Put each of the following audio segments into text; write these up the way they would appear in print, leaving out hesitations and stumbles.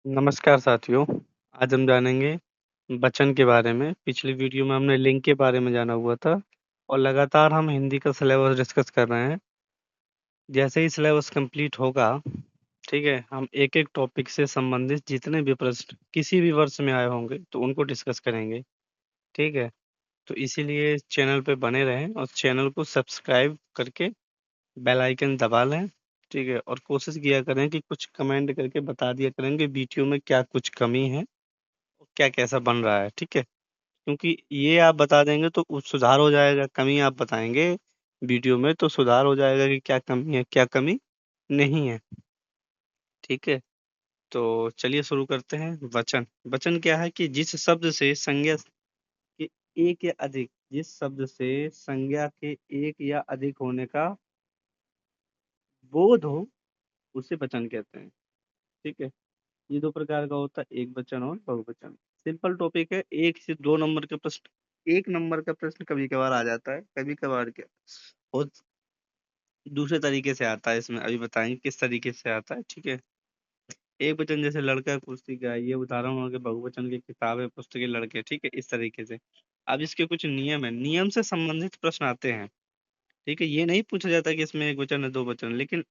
नमस्कार साथियों, आज हम जानेंगे वचन के बारे में। पिछली वीडियो में हमने लिंग के बारे में जाना हुआ था और लगातार हम हिंदी का सिलेबस डिस्कस कर रहे हैं। जैसे ही सिलेबस कंप्लीट होगा, ठीक है, हम एक-एक टॉपिक से संबंधित जितने भी प्रश्न किसी भी वर्ष में आए होंगे, तो उनको डिस्कस करेंगे, ठीक है? तो इसीलिए चैनल पे बने रहें और चैनल को सब्सक्राइब करके बेल आइकन दबा लें, ठीक है? और कोशिश किया करें कि कुछ कमेंट करके बता दिया करें कि वीडियो में क्या कुछ कमी है, क्या कैसा बन रहा है, ठीक है? क्योंकि ये आप बता देंगे तो सुधार हो जाएगा, कमी आप बताएँगे वीडियो में तो सुधार हो जाएगा कि क्या कमी है, क्या कमी नहीं है, ठीक है? तो चलिए शुरू करते हैं। वचन, वचन क्या है कि जिस शब्द से संज्ञा के एक या अधिक जिस शब्द से संज्ञा के एक या अधिक होने का बोध हो, उसे वचन कहते हैं, ठीक है? ये 2 प्रकार का होता है, एकवचन और बहुवचन। सिंपल टॉपिक है, 1 से 2 नंबर का प्रश्न 1 नंबर का प्रश्न कभी-कभार आ जाता है, कभी-कभार क्या बहुत दूसरे तरीके से आता है इसमें अभी बताएँगे किस तरीके से आता है, ठीक है? एकवचन जैसे लड़का पुस्तिका ये उदाहरण हो गए, बहुवचन की किताबें, पुस्तकें, लड़के, ठीक है? इस तरीके से। अब इसके कुछ नियम हैं, नियम से संबंधित प्रश्न आते हैं, ठीक है? ये नहीं पूछा जाता कि इसमें एकवचन है, 2 वचन लेकिन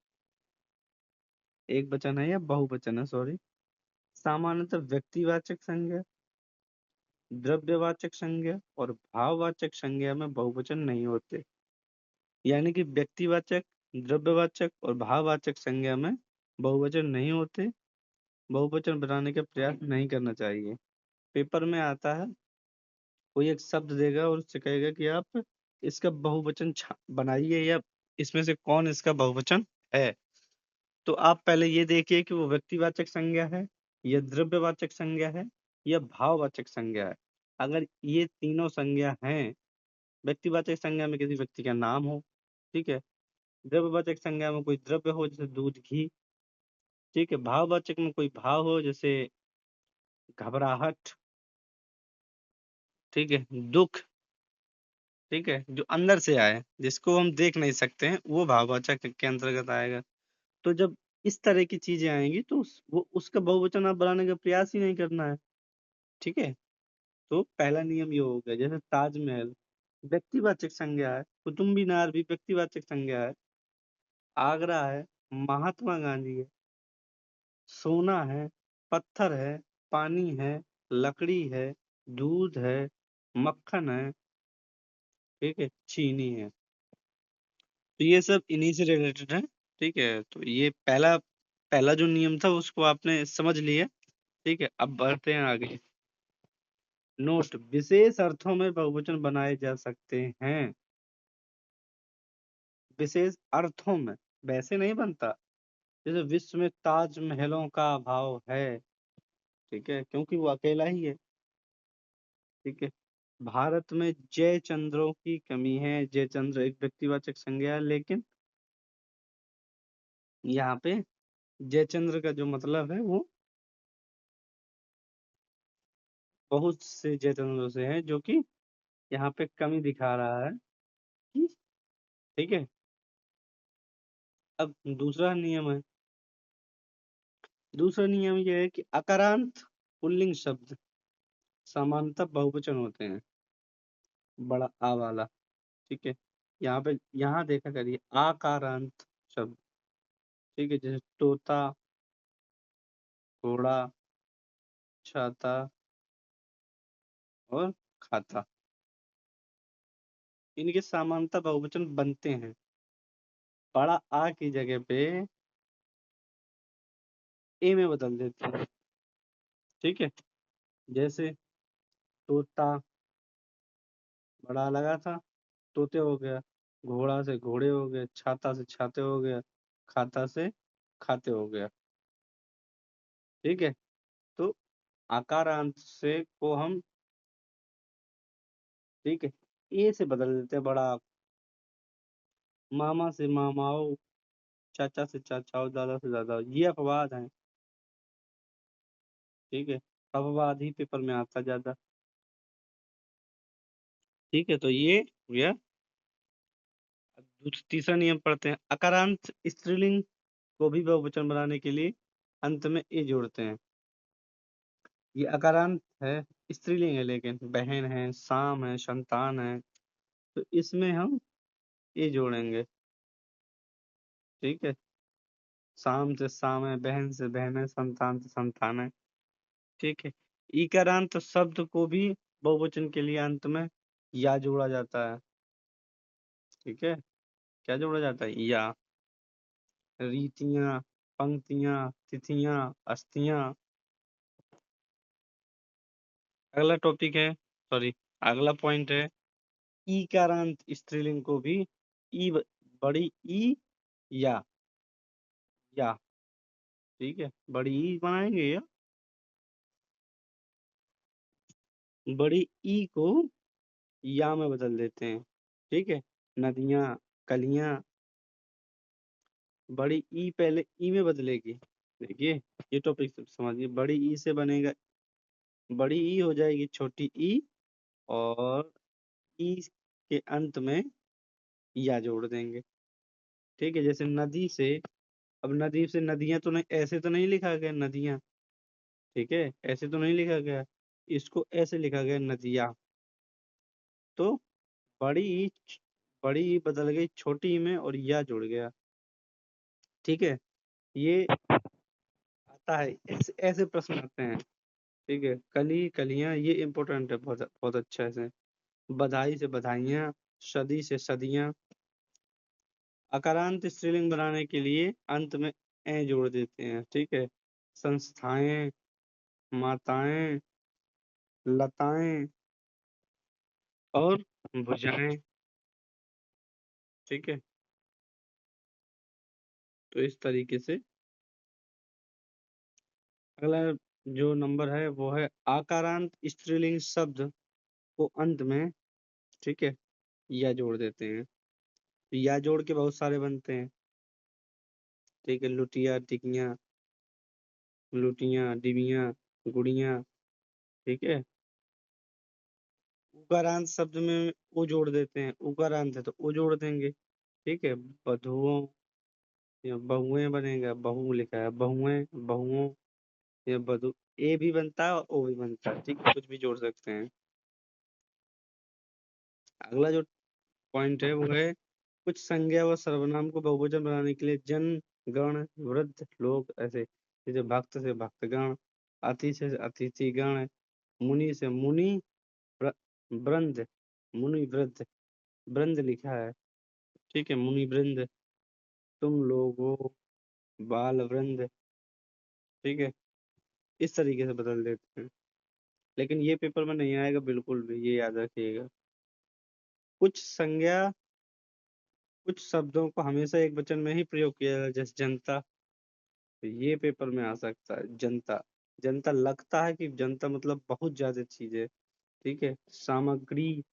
एकवचन है या बहुवचन है सॉरी, सामान्यतः व्यक्तिवाचक संज्ञा, द्रव्यवाचक संज्ञा और भाववाचक संज्ञा में बहुवचन नहीं होते। यानी कि व्यक्तिवाचक, द्रव्यवाचक और भाववाचक संज्ञा में बहुवचन नहीं होते। बहुवचन बनाने का प्रयास नहीं करना चाहिए। पेपर में आता है, कोई एक शब्द देगा और उससे कहेगा कि आप इसका बहुवचन बनाइए या इसमें से कौन इसका बहुवचन है। तो आप पहले ये देखिए कि वो व्यक्तिवाचक संज्ञा है या द्रव्यवाचक संज्ञा है या भाववाचक संज्ञा है। अगर ये तीनों संज्ञा हैं, व्यक्तिवाचक संज्ञा में किसी व्यक्ति का नाम हो, ठीक है? द्रव्यवाचक संज्ञा में कोई द्रव्य हो जैसे दूध, घी, ठीक है? भाववाचक में कोई भाव हो जैसे घबराहट, ठीक है? दुःख, ठीक है? जो अंदर से आए, जिसको हम देख नहीं सकते हैं, वो भाववाचक के अंतर्गत आएगा। तो जब इस तरह की चीज़ें आएँगी तो उसका बहुवचन आप बनाने का प्रयास ही नहीं करना है, ठीक है? तो पहला नियम ये हो गया, जैसे ताजमहल व्यक्तिवाचक संज्ञा है, कुतुब मीनार भी व्यक्तिवाचक संज्ञा है, आगरा है, महात्मा गांधी है, सोना है, पत्थर है, पानी है, लकड़ी है, दूध है, मक्खन है, ठीक है, चीनी है। तो ये सब इन्हीं से रिलेटेड है, ठीक है? तो ये पहला पहला जो नियम था उसको आपने समझ लिया, ठीक है? अब बढ़ते हैं आगे। नोट, विशेष अर्थों में बहुवचन बनाए जा सकते हैं, विशेष अर्थों में, वैसे नहीं बनता। जैसे विश्व में ताजमहलों का अभाव है, ठीक है? क्योंकि वो अकेला ही है, ठीक है? भारत में जयचंद्रों की कमी है, जयचंद्र एक व्यक्तिवाचक संज्ञा है, लेकिन यहाँ पे जयचंद्र का जो मतलब है वो बहुत से जयचंद्रों से है, जो कि यहाँ पे कमी दिखा रहा है कि ठीक है। अब दूसरा नियम है, दूसरा नियम ये है कि अकारांत पुल्लिंग शब्द सामान्यतः बहुवचन होते हैं, बड़ा आ वाला, ठीक है? यहाँ पे यहाँ देखा करिए आकारांत शब्द, ठीक है? जैसे तोता, घोड़ा, छाता और खाता, इनके सामान्यतः बहुवचन बनते हैं। बड़ा आ की जगह पे ए में बदल देते हैं, ठीक है? जैसे तोता, बड़ा लगा था, तोते हो गया, घोड़ा से घोड़े हो गए, छाता से छाते हो गया, खाता से खाते हो गया, ठीक है? तो आकारांत से को हम, ठीक है, ए से बदल देते हैं, बड़ा आ। मामा से मामाओ, चाचा से चाचाओ, दादा से दादा, ये अपवाद हैं, ठीक है? अपवाद ही पेपर में आता ज्यादा, ठीक है? तो ये भैया तीसरा नियम पढ़ते हैं, अकारांत स्त्रीलिंग को भी बहुवचन बनाने के लिए अंत में ए जोड़ते हैं, ये अकारांत है, स्त्रीलिंग है, लेकिन बहन है, शाम है, संतान है, तो इसमें हम ये जोड़ेंगे। ठीक है, शाम से शाम है, बहन से बहन है, संतान से संतान है। ठीक है, इकारांत शब्द को भी बहुवचन के लिए अंत में या जोड़ा जाता है। ठीक है, क्या जोड़ा जाता है? या। रीतियां, पंक्तियां, तिथियां, अस्थियां। अगला टॉपिक है, सॉरी, अगला पॉइंट है, ईकारांत स्त्रीलिंग को भी बड़ी ई या। ठीक है, बड़ी ई बनाएंगे या बड़ी ई को या में बदल देते हैं। ठीक है, नदियां, कलियां, बड़ी ई पहले ई में बदलेगी। देखिए, ये टॉपिक समझिए, बड़ी ई से बनेगा, बड़ी ई हो जाएगी छोटी ई, और ई के अंत में या जोड़ देंगे। ठीक है, जैसे नदी से, अब नदी से नदियां तो नहीं, ऐसे तो नहीं लिखा गया नदियां। ठीक है, ऐसे तो नहीं लिखा गया, इसको ऐसे लिखा गया नदिया। तो बड़ी ई, बड़ी ई बदल गई छोटी ई में और या जुड़ गया। ठीक है, ये आता है, ऐसे ऐसे प्रश्न आते हैं। ठीक है, कली, कलियां, ये इंपॉर्टेंट है, बहुत बहुत अच्छा से। बधाई से बधाइयां, सदी से सदियां। अकारांत स्त्रीलिंग बनाने के लिए अंत में ए जोड़ देते हैं। ठीक है, संस्थाएं, माताएं, लताएं और भुजाएं। ठीक है, तो इस तरीके से अगला जो नंबर है वो है आकारांत स्त्रीलिंग शब्द को अंत में, ठीक है, या जोड़ देते हैं। तो या जोड़ के बहुत सारे बनते हैं। ठीक है, लुटिया, टिकिया, लुटिया, डिबिया, गुड़िया। ठीक है, उकारांत शब्द में ओ जोड़ देते हैं, उकारांत है तो ओ जोड़ देंगे। ठीक है, बधुओं या बहुएं बनेगा, बहू लिखा है, बहुएं, बहुओं या बधु। ए भी बनता है और ओ भी बनता है। ठीक है, कुछ भी जोड़ सकते हैं। अगला जो पॉइंट है वो है, कुछ संज्ञा व सर्वनाम को बहुवचन बनाने के लिए जन, गण, वृद्ध, लोग, ऐसे। जैसे भक्त से भक्तगण, अति से अतिथिगण, मुनि से मुनि, व्र- वृंद, मुनि वृद्ध, वृंद लिखा है। ठीक है, मुनि वृंद, तुम लोगों, बाल वृंद। ठीक है, इस तरीके से बदल देते हैं, लेकिन ये पेपर में नहीं आएगा बिल्कुल भी, ये याद रखिएगा। कुछ संज्ञा, कुछ शब्दों को हमेशा एक वचन में ही प्रयोग किया जाता है, जैसे जनता। तो ये पेपर में आ सकता है, जनता। जनता लगता है कि जनता मतलब बहुत ज्यादा चीज है। ठीक है, सामग्री,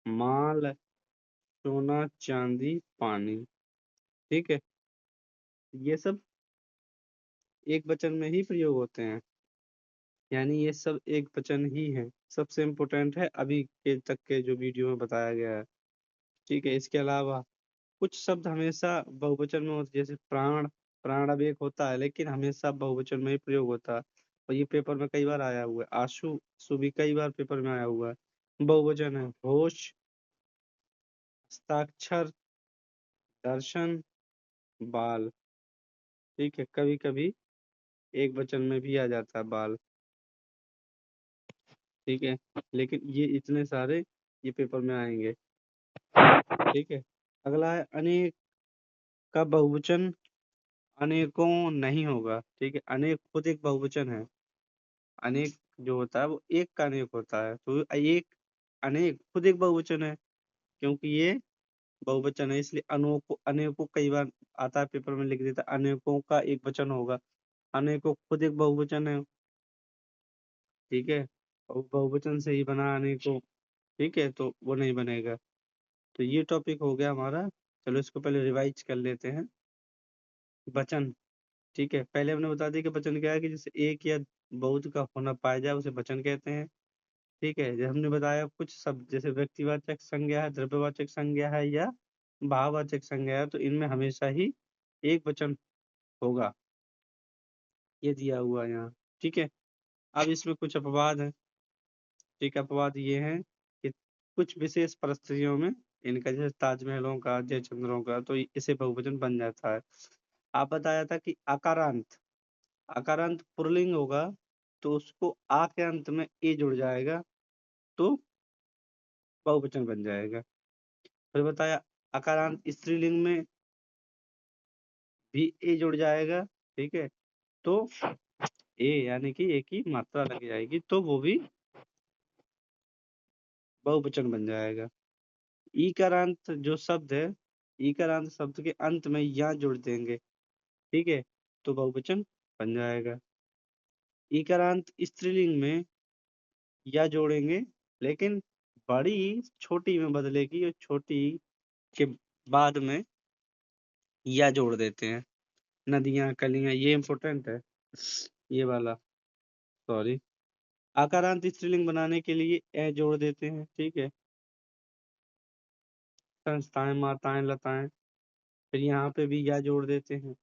माल, सोना, चांदी, पानी। ठीक है, ये सब एक वचन में ही प्रयोग होते हैं, यानी ये सब एक वचन ही है। सबसे इम्पोर्टेंट है अभी के तक के जो वीडियो में बताया गया है। ठीक है, इसके अलावा कुछ शब्द हमेशा बहुवचन में होते, जैसे प्राण। प्राण अब एक होता है, लेकिन हमेशा बहुवचन में ही प्रयोग होता है, और ये पेपर में कई बार आया हुआ है। आंसू, आंसू भी कई बार पेपर में आया हुआ है, बहुवचन है। होश, हस्ताक्षर, दर्शन, बाल। ठीक है, कभी कभी एक वचन में भी आ जाता है, बाल। ठीक है, लेकिन ये इतने सारे ये पेपर में आएंगे। ठीक है, अगला है अनेक का बहुवचन अनेकों नहीं होगा। ठीक है, अनेक खुद एक बहुवचन है। अनेक जो होता है वो एक का अनेक होता है, तो एक, अनेक खुद एक बहुवचन है, क्योंकि ये बहुवचन है, इसलिए अनोको, अनेकों कई बार आता है पेपर में, लिख देता है अनेकों का एक वचन होगा। अनेकों खुद एक बहुवचन है। ठीक है, और बहुवचन से ही बना अनेकों। ठीक है, तो वो नहीं बनेगा। तो ये टॉपिक हो गया हमारा। चलो इसको पहले रिवाइज कर लेते हैं। वचन। ठीक है, पहले हमने बता दिया कि वचन क्या है, कि जैसे एक या बहुत का होना पाया जाए उसे वचन कहते हैं। ठीक है, जैसे हमने बताया कुछ शब्द, जैसे व्यक्तिवाचक संज्ञा है, द्रव्यवाचक संज्ञा है या भाववाचक संज्ञा है, तो इनमें हमेशा ही एक वचन होगा, ये दिया हुआ है यहाँ। ठीक है, अब इसमें कुछ अपवाद हैं। ठीक, अपवाद ये हैं कि कुछ विशेष परिस्थितियों में इनका, जैसे ताजमहलों का, जयचंद्रों का, तो इसे बहुवचन बन जाता है। आप बताया था कि अकारांत, अकारांत पुल्लिंग होगा तो उसको आ के अंत में ए जुड़ जाएगा तो बहुवचन बन जाएगा। फिर बताया अकारांत स्त्रीलिंग में भी ए जुड़ जाएगा, ठीक है, तो ए यानी कि ए की मात्रा लग जाएगी तो वो भी बहुवचन बन जाएगा। ईकारांत जो शब्द है, ईकारांत शब्द के अंत में या जुड़ देंगे, ठीक है, तो बहुवचन बन जाएगा। ईकारांत स्त्रीलिंग में या जोड़ेंगे, लेकिन बड़ी छोटी में बदलेगी और छोटी के बाद में या जोड़ देते हैं। नदियां, कलियां, ये इंपॉर्टेंट है, ये वाला, सॉरी। आकारांत स्त्रीलिंग बनाने के लिए ए जोड़ देते हैं, ठीक है। संस्थाएं, माताएं, लताएं, फिर यहाँ पे भी या जोड़ देते हैं,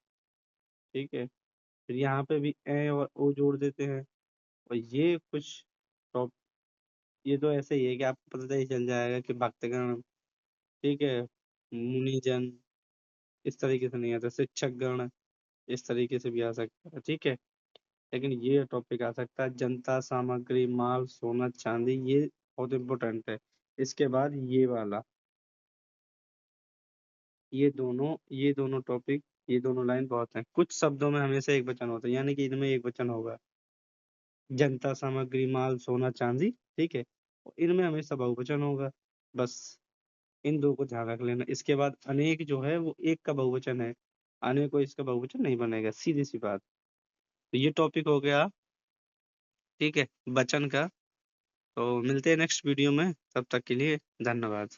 ठीक है। फिर यहाँ पे भी ए और ओ जोड़ देते हैं। और ये कुछ टॉप, ये तो ऐसे ही है कि आपको पता ही चल जाएगा कि भक्तगण, ठीक है, मुनिजन, इस तरीके से नहीं आता, शिक्षक गण, इस तरीके से भी आ सकता है, ठीक है। लेकिन ये टॉपिक आ सकता है जनता, सामग्री, माल, सोना, चांदी, ये बहुत इंपॉर्टेंट है। इसके बाद ये वाला, ये दोनों टॉपिक, ये दोनों लाइन बहुत हैं। कुछ शब्दों में हमेशा एक वचन होता है, यानी कि इनमें एक वचन होगा। जनता, सामग्री, माल, सोना, चांदी, ठीक है, और इनमें हमेशा बहुवचन होगा। बस इन दो को ध्यान रख लेना। इसके बाद अनेक जो है वो एक का बहुवचन है, अनेक इसका बहुवचन नहीं बनेगा, सीधी सी बात। तो ये टॉपिक हो गया, ठीक है, वचन का। तो मिलते हैं नेक्स्ट वीडियो में, तब तक के लिए धन्यवाद।